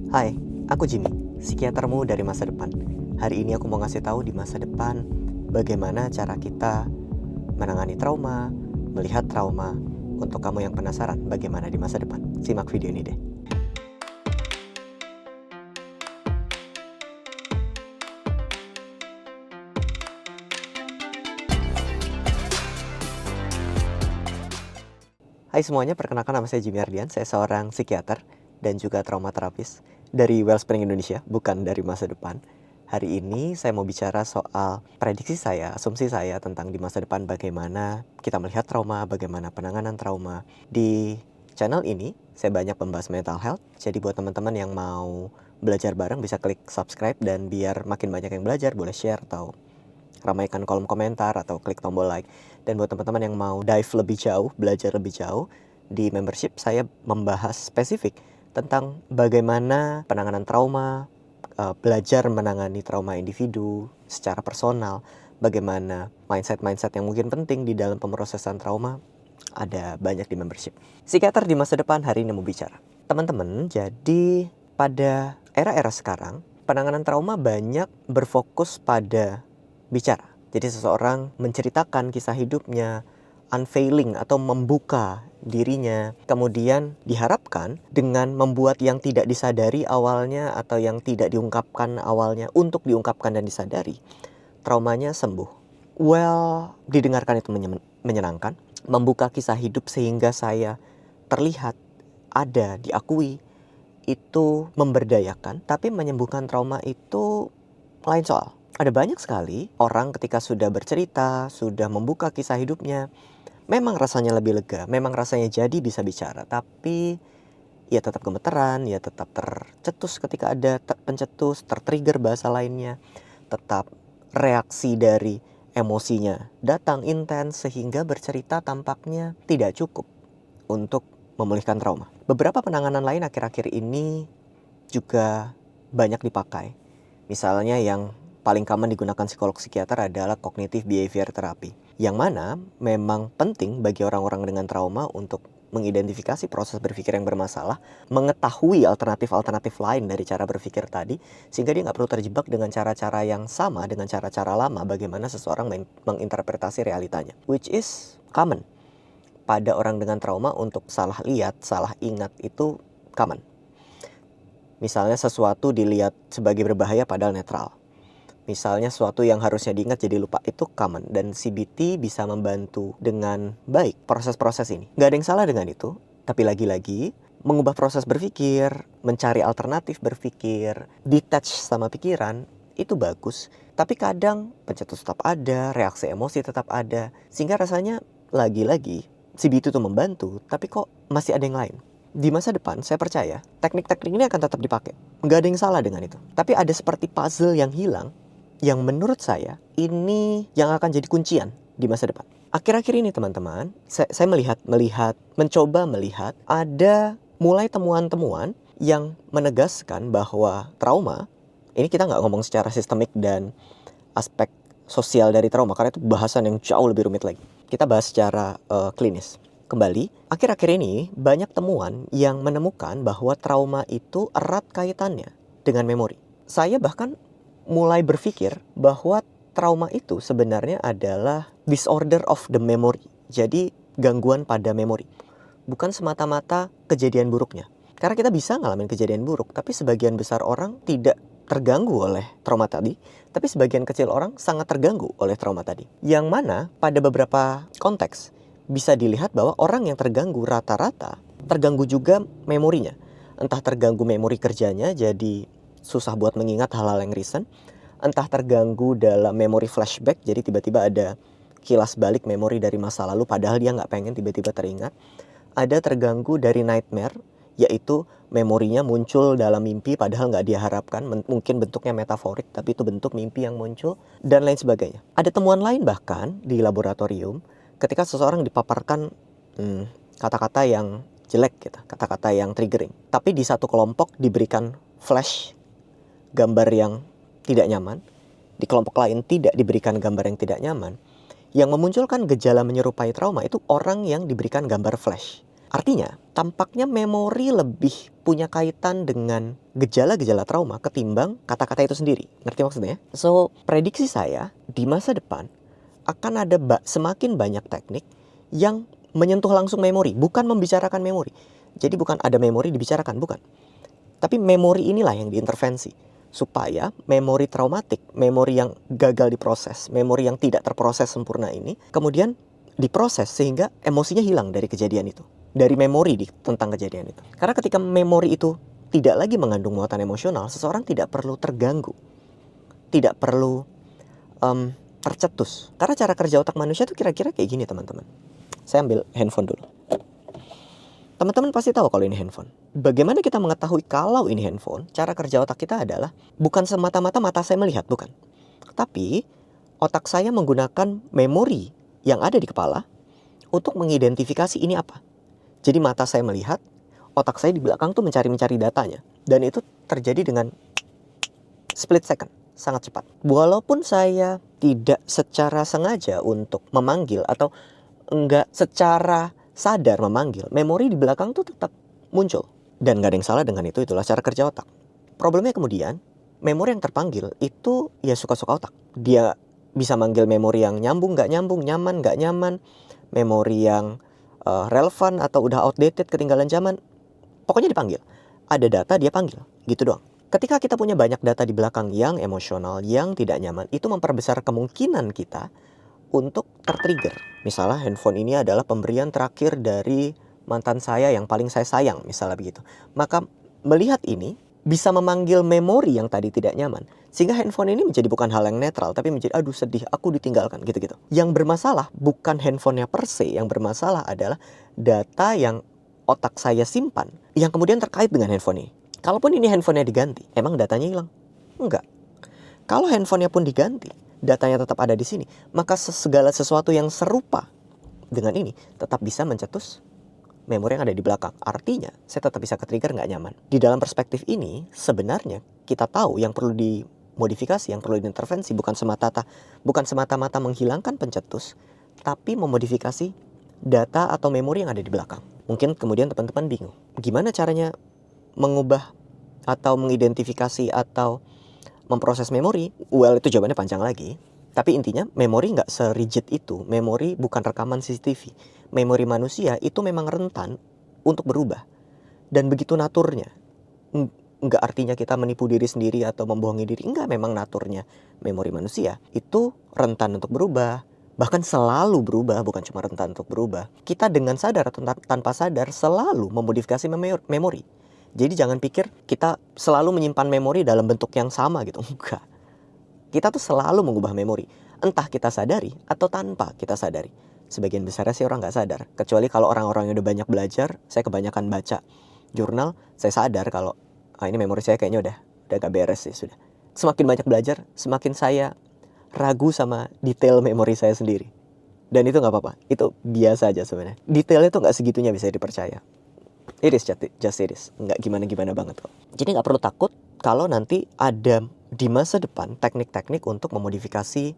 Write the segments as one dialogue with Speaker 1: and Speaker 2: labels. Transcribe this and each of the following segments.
Speaker 1: Hai, aku Jimmy, psikiatermu dari masa depan. Hari ini aku mau ngasih tahu di masa depan bagaimana cara kita menangani trauma, melihat trauma. Untuk kamu yang penasaran bagaimana di masa depan, simak video ini deh. Hai semuanya, perkenalkan nama saya Jimmy Ardian. Saya seorang psikiater dan juga trauma terapis dari Wellspring Indonesia, bukan dari masa depan. Hari ini saya mau bicara soal prediksi saya, asumsi saya tentang di masa depan bagaimana kita melihat trauma, bagaimana penanganan trauma. Di channel ini saya banyak membahas mental health, jadi buat teman-teman yang mau belajar bareng bisa klik subscribe, dan biar makin banyak yang belajar boleh share atau ramaikan kolom komentar atau klik tombol like. Dan buat teman-teman yang mau dive lebih jauh, belajar lebih jauh, di membership saya membahas spesifik tentang bagaimana penanganan trauma, belajar menangani trauma individu secara personal, bagaimana mindset-mindset yang mungkin penting di dalam pemrosesan trauma, ada banyak di membership. Psikiater di masa depan hari ini mau bicara. Teman-teman, jadi pada era-era sekarang, penanganan trauma banyak berfokus pada bicara. Jadi seseorang menceritakan kisah hidupnya, unveiling atau membuka dirinya, kemudian diharapkan dengan membuat yang tidak disadari awalnya atau yang tidak diungkapkan awalnya untuk diungkapkan dan disadari, traumanya sembuh. Well, didengarkan itu menyenangkan. Membuka kisah hidup sehingga saya terlihat, ada, diakui, itu memberdayakan. Tapi menyembuhkan trauma itu lain soal. Ada banyak sekali orang ketika sudah bercerita, sudah membuka kisah hidupnya, memang rasanya lebih lega, memang rasanya jadi bisa bicara, tapi ya tetap gemeteran, ya tetap tercetus ketika ada pencetus, tertrigger bahasa lainnya, tetap reaksi dari emosinya datang intens sehingga bercerita tampaknya tidak cukup untuk memulihkan trauma. Beberapa penanganan lain akhir-akhir ini juga banyak dipakai. Misalnya yang paling common digunakan psikolog psikiater adalah cognitive behavior therapy, yang mana memang penting bagi orang-orang dengan trauma untuk mengidentifikasi proses berpikir yang bermasalah, mengetahui alternatif-alternatif lain dari cara berpikir tadi, sehingga dia nggak perlu terjebak dengan cara-cara yang sama, dengan cara-cara lama bagaimana seseorang menginterpretasi realitanya. Which is common. Pada orang dengan trauma untuk salah lihat, salah ingat itu common. Misalnya sesuatu dilihat sebagai berbahaya padahal netral. Misalnya sesuatu yang harusnya diingat jadi lupa, itu common. Dan CBT bisa membantu dengan baik proses-proses ini. Gak ada yang salah dengan itu. Tapi lagi-lagi, mengubah proses berpikir, mencari alternatif berpikir, detach sama pikiran, itu bagus. Tapi kadang pencetus tetap ada, reaksi emosi tetap ada. Sehingga rasanya lagi-lagi CBT itu membantu, tapi kok masih ada yang lain. Di masa depan, saya percaya teknik-teknik ini akan tetap dipakai. Nggak ada yang salah dengan itu. Tapi ada seperti puzzle yang hilang, yang menurut saya ini yang akan jadi kuncian di masa depan. Akhir-akhir ini teman-teman, saya mencoba melihat ada mulai temuan-temuan yang menegaskan bahwa trauma, ini kita nggak ngomong secara sistemik dan aspek sosial dari trauma, karena itu bahasan yang jauh lebih rumit lagi. Kita bahas secara klinis. Kembali, akhir-akhir ini banyak temuan yang menemukan bahwa trauma itu erat kaitannya dengan memori. Saya bahkan mulai berpikir bahwa trauma itu sebenarnya adalah disorder of the memory. Jadi gangguan pada memori. Bukan semata-mata kejadian buruknya. Karena kita bisa ngalamin kejadian buruk, tapi sebagian besar orang tidak terganggu oleh trauma tadi, tapi sebagian kecil orang sangat terganggu oleh trauma tadi. Yang mana pada beberapa konteks bisa dilihat bahwa orang yang terganggu rata-rata terganggu juga memorinya. Entah terganggu memori kerjanya, jadi susah buat mengingat hal-hal yang recent. Entah terganggu dalam memori flashback, jadi tiba-tiba ada kilas balik memori dari masa lalu padahal dia nggak pengen tiba-tiba teringat. Ada terganggu dari nightmare, yaitu memorinya muncul dalam mimpi padahal nggak dia harapkan, mungkin bentuknya metaforik tapi itu bentuk mimpi yang muncul, dan lain sebagainya. Ada temuan lain bahkan di laboratorium ketika seseorang dipaparkan kata-kata yang jelek gitu, kata-kata yang triggering, tapi di satu kelompok diberikan flash gambar yang tidak nyaman, di kelompok lain tidak diberikan gambar yang tidak nyaman. Yang memunculkan gejala menyerupai trauma itu orang yang diberikan gambar flash. Artinya, tampaknya memori lebih punya kaitan dengan gejala-gejala trauma ketimbang kata-kata itu sendiri. Ngerti maksudnya? So, prediksi saya di masa depan akan ada semakin banyak teknik yang menyentuh langsung memori, bukan membicarakan memori. Jadi bukan ada memori dibicarakan, bukan. Tapi memori inilah yang diintervensi supaya memori traumatik, memori yang gagal diproses, memori yang tidak terproses sempurna ini kemudian diproses sehingga emosinya hilang dari kejadian itu, dari memori tentang kejadian itu. Karena ketika memori itu tidak lagi mengandung muatan emosional, seseorang tidak perlu terganggu, tidak perlu tercetus. Karena cara kerja otak manusia itu kira-kira kayak gini, teman-teman. Saya ambil handphone dulu. Teman-teman pasti tahu kalau ini handphone. Bagaimana kita mengetahui kalau ini handphone? Cara kerja otak kita adalah bukan semata-mata mata saya melihat, bukan. Tapi otak saya menggunakan memori yang ada di kepala untuk mengidentifikasi ini apa. Jadi mata saya melihat, otak saya di belakang tuh mencari datanya. Dan itu terjadi dengan split second, sangat cepat. Walaupun saya tidak secara sengaja untuk memanggil atau enggak secara sadar memanggil, memori di belakang tuh tetap muncul. Dan gak ada yang salah dengan itu, itulah cara kerja otak. Problemnya kemudian, memori yang terpanggil itu ya suka-suka otak. Dia bisa manggil memori yang nyambung, gak nyambung, nyaman, gak nyaman, memori yang relevan atau udah outdated, ketinggalan zaman. Pokoknya dipanggil. Ada data, dia panggil. Gitu doang. Ketika kita punya banyak data di belakang yang emosional, yang tidak nyaman, itu memperbesar kemungkinan kita untuk tertrigger. Misalnya handphone ini adalah pemberian terakhir dari mantan saya yang paling saya sayang, misalnya begitu. Maka melihat ini bisa memanggil memori yang tadi tidak nyaman. Sehingga handphone ini menjadi bukan hal yang netral, tapi menjadi aduh sedih, aku ditinggalkan, gitu-gitu. Yang bermasalah bukan handphonenya per se, yang bermasalah adalah data yang otak saya simpan, yang kemudian terkait dengan handphone ini. Kalaupun ini handphonenya diganti, emang datanya hilang? Enggak. Kalau handphonenya pun diganti, datanya tetap ada di sini, maka segala sesuatu yang serupa dengan ini tetap bisa mencetus memori yang ada di belakang. Artinya, saya tetap bisa ke-trigger nggak nyaman. Di dalam perspektif ini, sebenarnya kita tahu yang perlu dimodifikasi, yang perlu diintervensi bukan semata-mata menghilangkan pencetus, tapi memodifikasi data atau memori yang ada di belakang. Mungkin kemudian teman-teman bingung, gimana caranya mengubah atau mengidentifikasi atau memproses memori? Well, itu jawabannya panjang lagi. Tapi intinya memori nggak serigid itu. Memori bukan rekaman CCTV. Memori manusia itu memang rentan untuk berubah. Dan begitu naturnya. Nggak artinya kita menipu diri sendiri atau membohongi diri. Enggak, memang naturnya memori manusia itu rentan untuk berubah. Bahkan selalu berubah, bukan cuma rentan untuk berubah. Kita dengan sadar atau tanpa sadar selalu memodifikasi memori. Jadi jangan pikir kita selalu menyimpan memori dalam bentuk yang sama gitu. Enggak. Kita tuh selalu mengubah memori. Entah kita sadari atau tanpa kita sadari. Sebagian besarnya sih orang nggak sadar. Kecuali kalau orang-orang yang udah banyak belajar, saya kebanyakan baca jurnal, saya sadar kalau ini memori saya kayaknya udah gak beres sih sudah. Semakin banyak belajar, semakin saya ragu sama detail memori saya sendiri. Dan itu nggak apa-apa. Itu biasa aja sebenarnya. Detailnya tuh nggak segitunya bisa dipercaya. It is just it is. Nggak gimana-gimana banget kok. Jadi nggak perlu takut kalau nanti ada di masa depan teknik-teknik untuk memodifikasi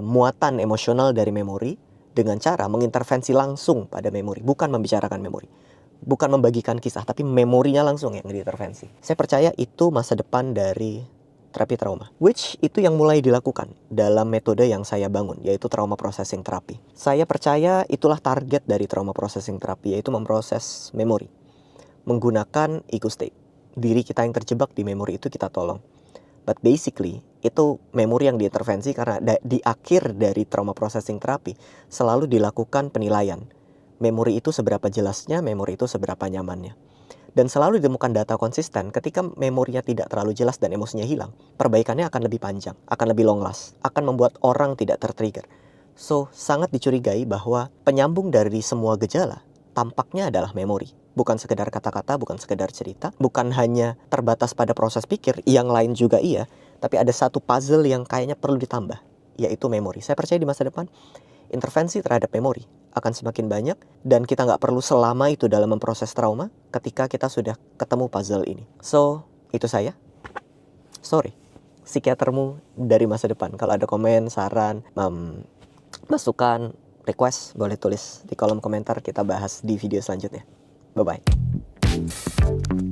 Speaker 1: muatan emosional dari memori dengan cara mengintervensi langsung pada memori. Bukan membicarakan memori. Bukan membagikan kisah, tapi memorinya langsung yang diintervensi. Saya percaya itu masa depan dari terapi trauma. Which itu yang mulai dilakukan dalam metode yang saya bangun, yaitu trauma processing therapy. Saya percaya itulah target dari trauma processing therapy, yaitu memproses memori. Menggunakan ego state. Diri kita yang terjebak di memori itu kita tolong. But basically, itu memori yang diintervensi karena di akhir dari trauma processing therapy selalu dilakukan penilaian. Memori itu seberapa jelasnya, memori itu seberapa nyamannya. Dan selalu ditemukan data konsisten ketika memorinya tidak terlalu jelas dan emosinya hilang. Perbaikannya akan lebih panjang, akan lebih long last, akan membuat orang tidak tertrigger. So, sangat dicurigai bahwa penyambung dari semua gejala tampaknya adalah memori. Bukan sekedar kata-kata, bukan sekedar cerita, bukan hanya terbatas pada proses pikir, yang lain juga iya, tapi ada satu puzzle yang kayaknya perlu ditambah, yaitu memori. Saya percaya di masa depan, intervensi terhadap memori akan semakin banyak, dan kita nggak perlu selama itu dalam memproses trauma ketika kita sudah ketemu puzzle ini. So, itu saya. Sorry, psikiatermu dari masa depan. Kalau ada komen, saran, masukan, request boleh tulis di kolom komentar, kita bahas di video selanjutnya. Bye-bye.